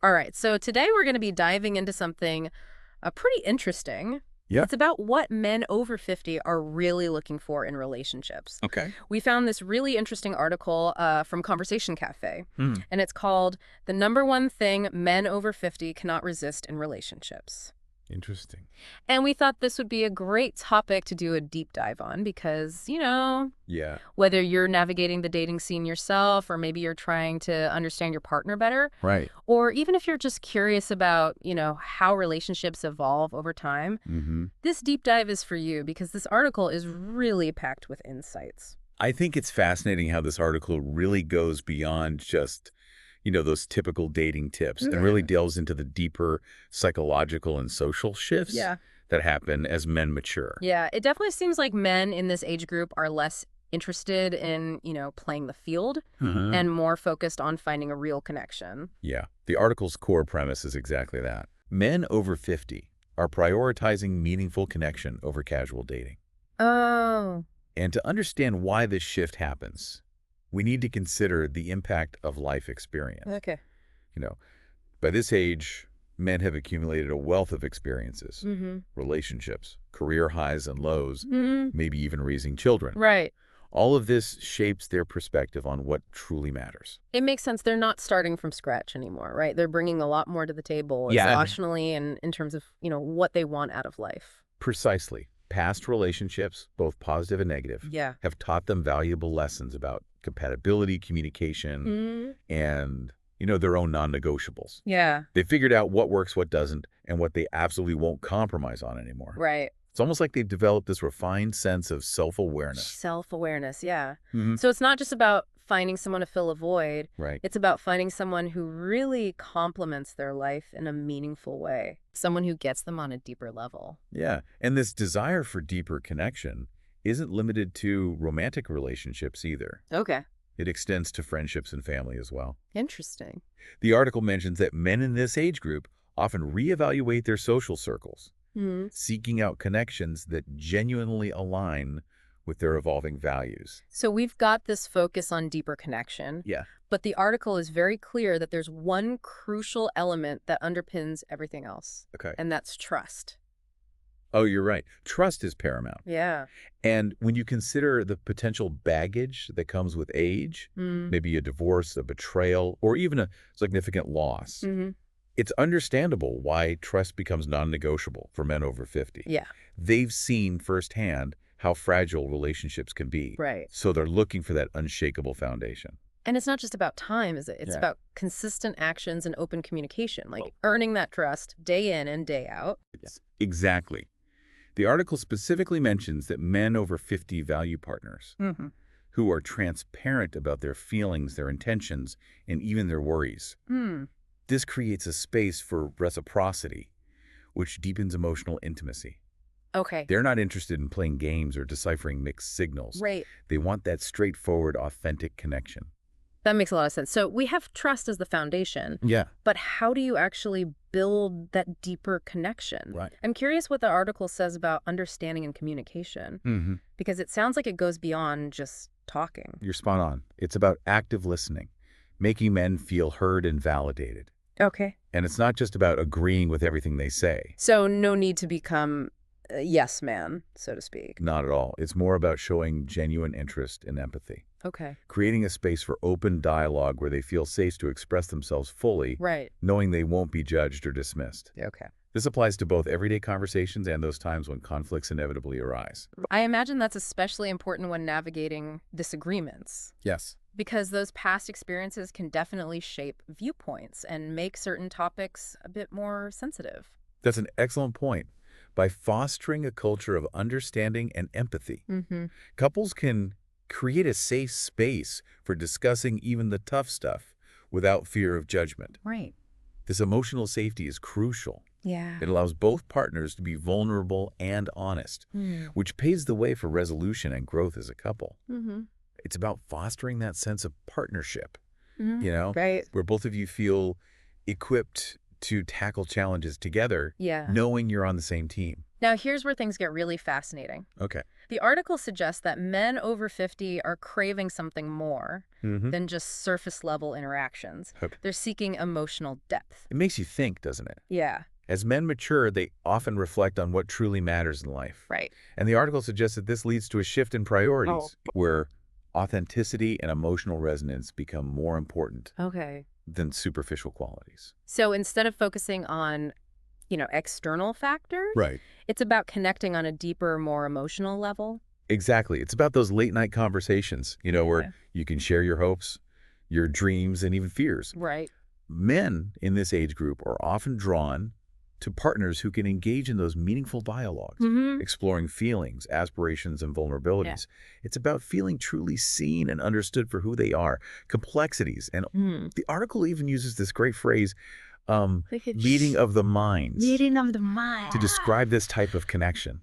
All right, so today we're going to be diving into something pretty interesting. Yeah. It's about what men over 50 are really looking for in relationships. Okay. We found this really interesting article from Conversation Cafe, Hmm. and it's called "The Number One Thing Men Over 50 Cannot Resist in Relationships." Interesting. And we thought this would be a great topic to do a deep dive on because, Yeah. whether you're navigating the dating scene yourself or maybe you're trying to understand your partner better, Right. or even if you're just curious about, how relationships evolve over time, Mm-hmm. this deep dive is for you because this article is really packed with insights. I think it's fascinating how this article really goes beyond just, those typical dating tips and really delves into the deeper psychological and social shifts Yeah. that happen as men mature. Yeah, it definitely seems like men in this age group are less interested in, playing the field Uh-huh. and more focused on finding a real connection. Yeah. The article's core premise is exactly that. Men over 50 are prioritizing meaningful connection over casual dating. Oh. And to understand why this shift happens, we need to consider the impact of life experience. Okay. You know, by this age, men have accumulated a wealth of experiences, Mm-hmm. relationships, career highs and lows, Mm-hmm. maybe even raising children. Right. All of this shapes their perspective on what truly matters. It makes sense. They're not starting from scratch anymore, right? They're bringing a lot more to the table Yeah. emotionally and in terms of, what they want out of life. Precisely. Past relationships, both positive and negative, Yeah. have taught them valuable lessons about compatibility, communication, Mm-hmm. and, their own non-negotiables. Yeah. They figured out what works, what doesn't, and what they absolutely won't compromise on anymore. Right. It's almost like they've developed this refined sense of self-awareness. Self-awareness, yeah. Mm-hmm. So it's not just about finding someone to fill a void. Right. It's about finding someone who really complements their life in a meaningful way. Someone who gets them on a deeper level. Yeah. And this desire for deeper connection isn't limited to romantic relationships either. Okay. It extends to friendships and family as well. Interesting. The article mentions that men in this age group often reevaluate their social circles, Hmm. seeking out connections that genuinely align with their evolving values. So we've got this focus on deeper connection, Yeah. but the article is very clear that there's one crucial element that underpins everything else, Okay. and that's trust. Oh, you're right. Trust is paramount. Yeah. And when you consider the potential baggage that comes with age, Mm. maybe a divorce, a betrayal, or even a significant loss, Mm-hmm. it's understandable why trust becomes non-negotiable for men over 50. Yeah. They've seen firsthand how fragile relationships can be. Right. So they're looking for that unshakable foundation. And it's not just about time, is it? It's Yeah. about consistent actions and open communication, like earning that trust day in and day out. Yes, exactly. The article specifically mentions that men over 50 value partners Mm-hmm. who are transparent about their feelings, their intentions, and even their worries. Hmm. This creates a space for reciprocity, which deepens emotional intimacy. Okay. They're not interested in playing games or deciphering mixed signals. Right. They want that straightforward, authentic connection. That makes a lot of sense. So we have trust as the foundation, Yeah. but how do you actually build that deeper connection? Right. I'm curious what the article says about understanding and communication, Mm-hmm. because it sounds like it goes beyond just talking. You're spot on. It's about active listening, making men feel heard and validated. Okay. And it's not just about agreeing with everything they say. So no need to become a yes man, so to speak. Not at all. It's more about showing genuine interest and empathy, Okay. creating a space for open dialogue where they feel safe to express themselves fully, Right. knowing they won't be judged or dismissed. Okay. This applies to both everyday conversations and those times when conflicts inevitably arise. I imagine that's especially important when navigating disagreements, Yes. because those past experiences can definitely shape viewpoints and make certain topics a bit more sensitive. That's an excellent point. By fostering a culture of understanding and empathy, Mm-hmm. couples can create a safe space for discussing even the tough stuff without fear of judgment. Right. This emotional safety is crucial. Yeah. It allows both partners to be vulnerable and honest, which paves the way for resolution and growth as a couple. Mm-hmm. It's about fostering that sense of partnership, Mm-hmm. Right. where both of you feel equipped to tackle challenges together, Yeah. knowing you're on the same team. Now, here's where things get really fascinating. Okay. The article suggests that men over 50 are craving something more Mm-hmm. than just surface level interactions. Okay. They're seeking emotional depth. It makes you think, doesn't it? Yeah, As men mature, they often reflect on what truly matters in life. right. And the article suggests that this leads to a shift in priorities, where authenticity and emotional resonance become more important Okay. than superficial qualities. So instead of focusing on, external factors, Right. it's about connecting on a deeper, more emotional level. Exactly. It's about those late night conversations, where Yeah. you can share your hopes, your dreams, and even fears. Right. Men in this age group are often drawn to partners who can engage in those meaningful dialogues, Mm-hmm. exploring feelings, aspirations, and vulnerabilities. It's about feeling truly seen and understood for who they are, complexities. And Hmm. the article even uses this great phrase, We could meeting of the minds, meeting of the mind. to describe this type of connection.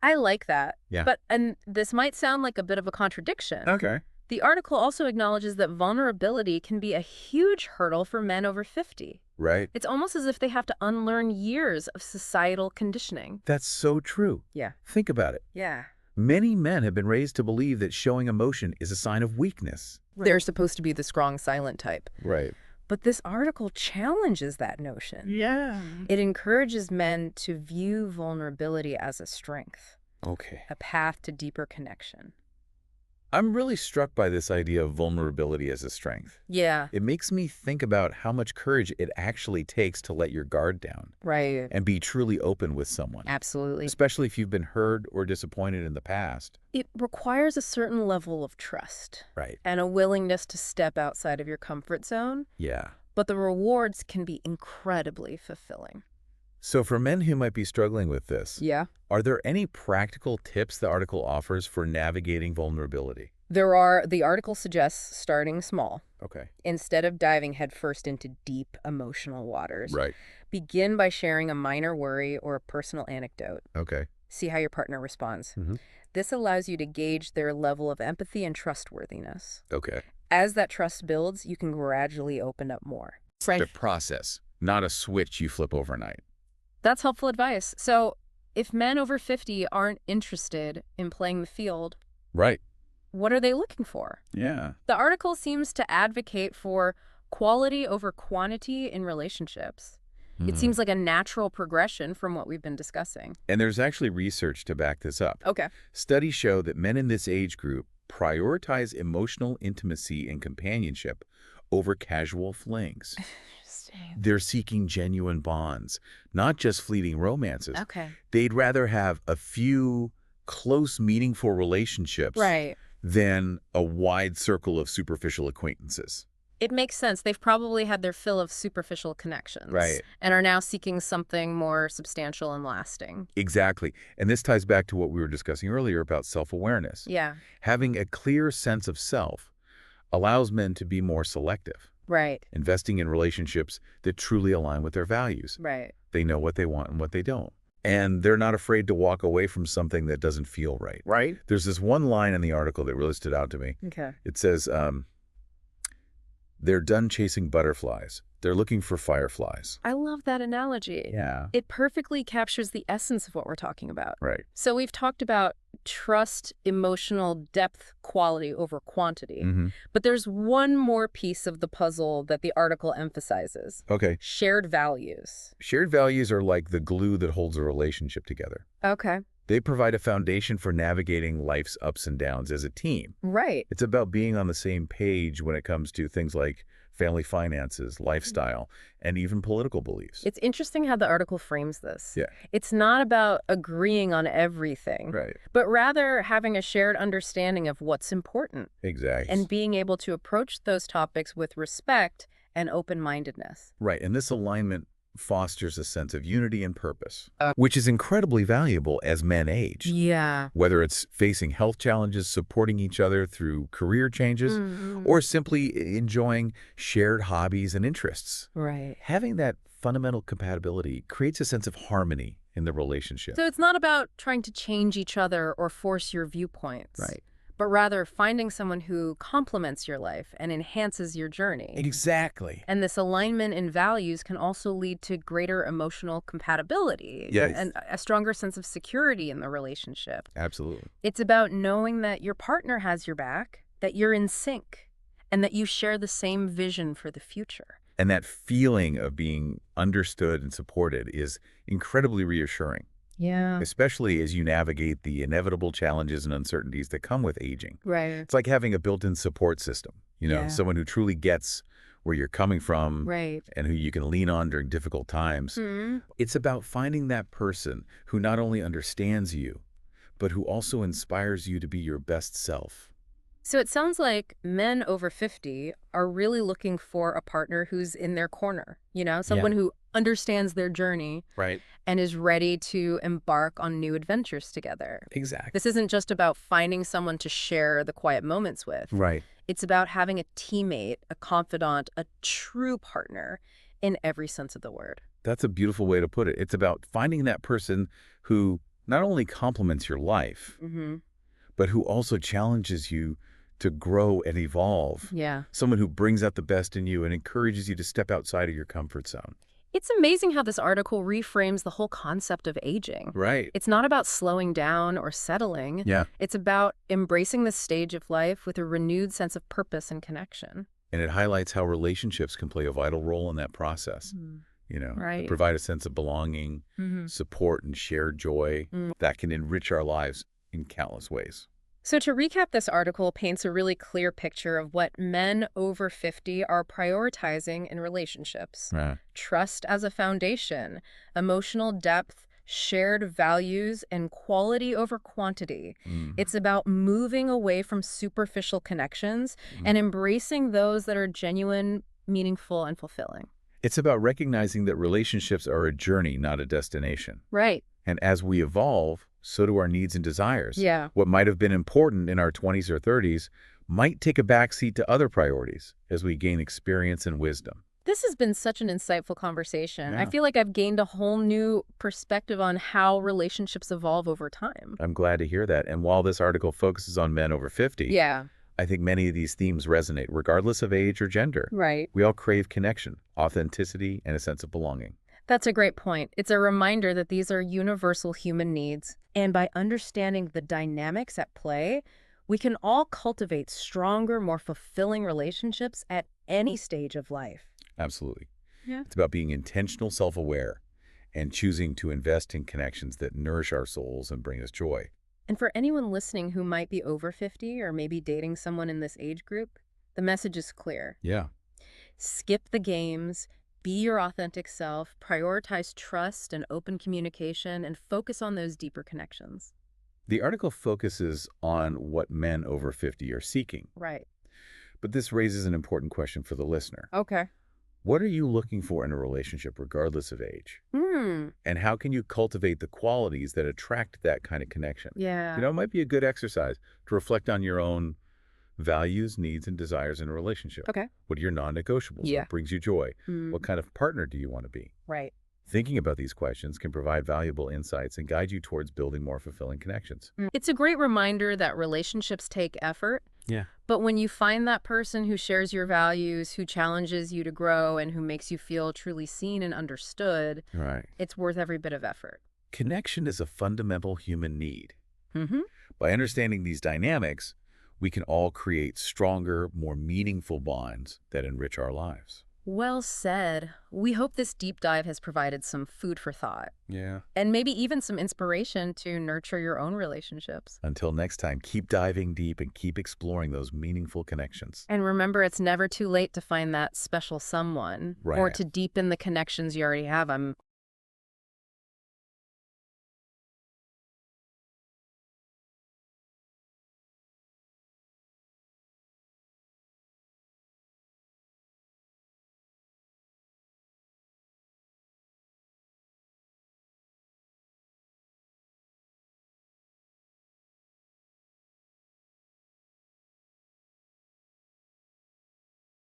I like that. Yeah. And this might sound like a bit of a contradiction. Okay. The article also acknowledges that vulnerability can be a huge hurdle for men over 50. Right. It's almost as if they have to unlearn years of societal conditioning. That's so true. Yeah. Think about it. Yeah. Many men have been raised to believe that showing emotion is a sign of weakness. They're supposed to be the strong, silent type. Right. But this article challenges that notion. Yeah. It encourages men to view vulnerability as a strength, Okay. a path to deeper connection. I'm really struck by this idea of vulnerability as a strength. Yeah, It makes me think about how much courage it actually takes to let your guard down right. and be truly open with someone, Absolutely. especially if you've been hurt or disappointed in the past. It requires a certain level of trust Right. and a willingness to step outside of your comfort zone, Yeah. but the rewards can be incredibly fulfilling. So for men who might be struggling with this, Yeah. are there any practical tips the article offers for navigating vulnerability? The article suggests starting small. Okay. Instead of diving headfirst into deep emotional waters, Right. begin by sharing a minor worry or a personal anecdote. Okay. See how your partner responds. Mhm. This allows you to gauge their level of empathy and trustworthiness. Okay. As that trust builds, you can gradually open up more. It's a process, not a switch you flip overnight. That's helpful advice. So, if men over 50 aren't interested in playing the field, Right. what are they looking for? Yeah. The article seems to advocate for quality over quantity in relationships. It seems like a natural progression from what we've been discussing. And there's actually research to back this up. Okay. Studies show that men in this age group prioritize emotional intimacy and companionship over casual flings. Interesting. They're seeking genuine bonds, not just fleeting romances. Okay. They'd rather have a few close, meaningful relationships Right. than a wide circle of superficial acquaintances. It makes sense. They've probably had their fill of superficial connections. Right. And are now seeking something more substantial and lasting. Exactly. And this ties back to what we were discussing earlier about self-awareness. Yeah. Having a clear sense of self allows men to be more selective, Right. investing in relationships that truly align with their values. Right. They know what they want and what they don't. And they're not afraid to walk away from something that doesn't feel right. Right. There's this one line in the article that really stood out to me. Okay. It says, they're done chasing butterflies. They're looking for fireflies. I love that analogy. Yeah. It perfectly captures the essence of what we're talking about. Right. So we've talked about trust, emotional depth, quality over quantity. Mm-hmm. But there's one more piece of the puzzle that the article emphasizes. Okay. Shared values. Shared values are like the glue that holds a relationship together. Okay. They provide a foundation for navigating life's ups and downs as a team. Right. It's about being on the same page when it comes to things like family finances, lifestyle, and even political beliefs. It's interesting how the article frames this. Yeah. It's not about agreeing on everything, Right. but rather having a shared understanding of what's important Exactly. and being able to approach those topics with respect and open-mindedness. Right. And this alignment fosters a sense of unity and purpose, which is incredibly valuable as men age. Yeah. Whether it's facing health challenges, supporting each other through career changes, or simply enjoying shared hobbies and interests. Right. Having that fundamental compatibility creates a sense of harmony in the relationship. So it's not about trying to change each other or force your viewpoints. Right. but rather finding someone who complements your life and enhances your journey. Exactly. And this alignment in values can also lead to greater emotional compatibility Yes. and a stronger sense of security in the relationship. Absolutely. It's about knowing that your partner has your back, that you're in sync, and that you share the same vision for the future. And that feeling of being understood and supported is incredibly reassuring, Yeah. especially as you navigate the inevitable challenges and uncertainties that come with aging. Right. It's like having a built-in support system, Yeah. someone who truly gets where you're coming from Right. and who you can lean on during difficult times. It's about finding that person who not only understands you, but who also inspires you to be your best self. So it sounds like men over 50 are really looking for a partner who's in their corner, someone who understands their journey Right. and is ready to embark on new adventures together. Exactly. This isn't just about finding someone to share the quiet moments with. Right. It's about having a teammate, a confidant, a true partner in every sense of the word. That's a beautiful way to put it. It's about finding that person who not only complements your life, but who also challenges you to grow and evolve. Yeah. Someone who brings out the best in you and encourages you to step outside of your comfort zone. It's amazing how this article reframes the whole concept of aging. Right. It's not about slowing down or settling. Yeah. It's about embracing this stage of life with a renewed sense of purpose and connection. And it highlights how relationships can play a vital role in that process. Right. Provide a sense of belonging, support, and shared joy that can enrich our lives in countless ways. So to recap, this article paints a really clear picture of what men over 50 are prioritizing in relationships. Trust as a foundation, emotional depth, shared values, and quality over quantity. It's about moving away from superficial connections and embracing those that are genuine, meaningful, and fulfilling. It's about recognizing that relationships are a journey, not a destination. Right. And as we evolve, so do our needs and desires. Yeah. What might have been important in our 20s or 30s might take a backseat to other priorities as we gain experience and wisdom. This has been such an insightful conversation. Yeah. I feel like I've gained a whole new perspective on how relationships evolve over time. I'm glad to hear that. And while this article focuses on men over 50, Yeah. I think many of these themes resonate regardless of age or gender. Right. We all crave connection, authenticity, and a sense of belonging. That's a great point. It's a reminder that these are universal human needs. And by understanding the dynamics at play, we can all cultivate stronger, more fulfilling relationships at any stage of life. Absolutely. Yeah. It's about being intentional, self-aware, and choosing to invest in connections that nourish our souls and bring us joy. And for anyone listening who might be over 50 or maybe dating someone in this age group, the message is clear. Yeah. Skip the games. Be your authentic self, prioritize trust and open communication, and focus on those deeper connections. The article focuses on what men over 50 are seeking. Right. But this raises an important question for the listener. Okay. What are you looking for in a relationship regardless of age? And how can you cultivate the qualities that attract that kind of connection? Yeah. It might be a good exercise to reflect on your own values, needs, and desires in a relationship. Okay. What are your non-negotiables? Yeah. What brings you joy? What kind of partner do you want to be? Right. Thinking about these questions can provide valuable insights and guide you towards building more fulfilling connections. It's a great reminder that relationships take effort. Yeah. But when you find that person who shares your values, who challenges you to grow, and who makes you feel truly seen and understood, Right. it's worth every bit of effort. Connection is a fundamental human need. Mm-hmm. By understanding these dynamics, we can all create stronger, more meaningful bonds that enrich our lives. Well said. We hope this deep dive has provided some food for thought. Yeah. And maybe even some inspiration to nurture your own relationships. Until next time, keep diving deep and keep exploring those meaningful connections. And remember, it's never too late to find that special someone or Right. to deepen the connections you already have. I'm